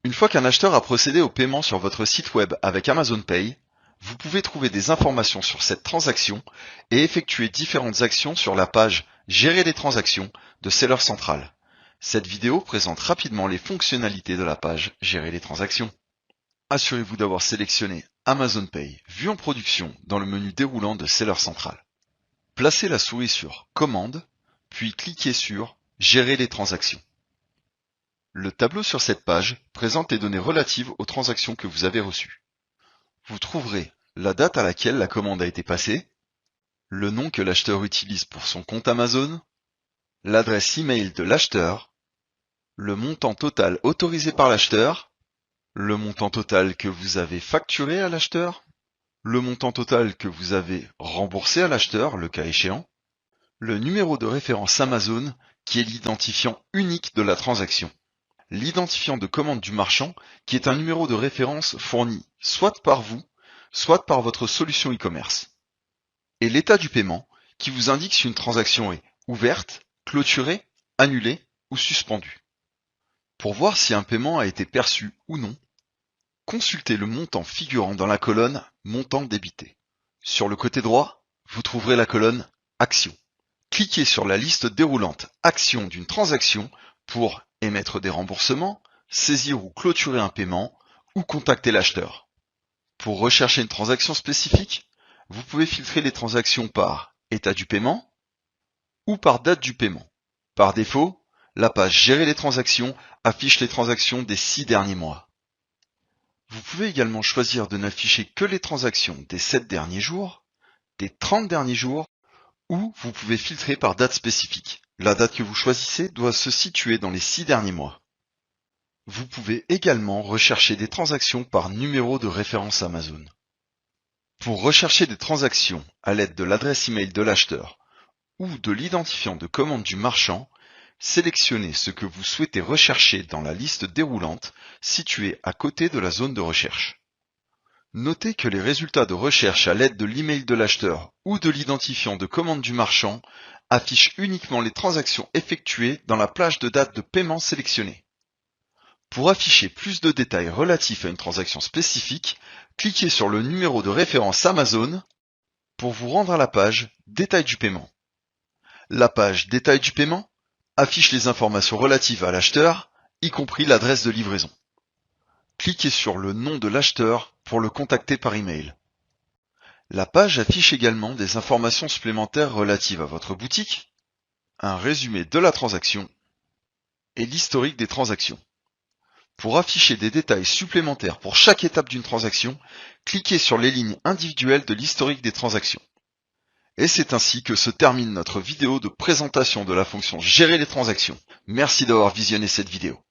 Une fois qu'un acheteur a procédé au paiement sur votre site web avec Amazon Pay, vous pouvez trouver des informations sur cette transaction et effectuer différentes actions sur la page Gérer les transactions de Seller Central. Cette vidéo présente rapidement les fonctionnalités de la page Gérer les transactions. Assurez-vous d'avoir sélectionné Amazon Pay vu en production dans le menu déroulant de Seller Central. Placez la souris sur Commande, puis cliquez sur Gérer les transactions. Le tableau sur cette page présente les données relatives aux transactions que vous avez reçues. Vous trouverez la date à laquelle la commande a été passée, le nom que l'acheteur utilise pour son compte Amazon, l'adresse email de l'acheteur, le montant total autorisé par l'acheteur, le montant total que vous avez facturé à l'acheteur, le montant total que vous avez remboursé à l'acheteur, le cas échéant, le numéro de référence Amazon qui est l'identifiant unique de la transaction, l'identifiant de commande du marchand qui est un numéro de référence fourni soit par vous, soit par votre solution e-commerce, et l'état du paiement qui vous indique si une transaction est ouverte, clôturée, annulée ou suspendue. Pour voir si un paiement a été perçu ou non, consultez le montant figurant dans la colonne Montant débité. Sur le côté droit, vous trouverez la colonne Actions. Cliquez sur la liste déroulante Actions d'une transaction pour émettre des remboursements, saisir ou clôturer un paiement ou contacter l'acheteur. Pour rechercher une transaction spécifique, vous pouvez filtrer les transactions par état du paiement ou par date du paiement. Par défaut, la page Gérer les transactions affiche les transactions des 6 derniers mois. Vous pouvez également choisir de n'afficher que les transactions des 7 derniers jours, des 30 derniers jours, ou vous pouvez filtrer par date spécifique. La date que vous choisissez doit se situer dans les 6 derniers mois. Vous pouvez également rechercher des transactions par numéro de référence Amazon. Pour rechercher des transactions à l'aide de l'adresse email de l'acheteur ou de l'identifiant de commande du marchand, sélectionnez ce que vous souhaitez rechercher dans la liste déroulante située à côté de la zone de recherche. Notez que les résultats de recherche à l'aide de l'email de l'acheteur ou de l'identifiant de commande du marchand affichent uniquement les transactions effectuées dans la plage de date de paiement sélectionnée. Pour afficher plus de détails relatifs à une transaction spécifique, cliquez sur le numéro de référence Amazon pour vous rendre à la page Détails du paiement. La page Détails du paiement affiche les informations relatives à l'acheteur, y compris l'adresse de livraison. Cliquez sur le nom de l'acheteur pour le contacter par email. La page affiche également des informations supplémentaires relatives à votre boutique, un résumé de la transaction et l'historique des transactions. Pour afficher des détails supplémentaires pour chaque étape d'une transaction, cliquez sur les lignes individuelles de l'historique des transactions. Et c'est ainsi que se termine notre vidéo de présentation de la fonction Gérer les transactions. Merci d'avoir visionné cette vidéo.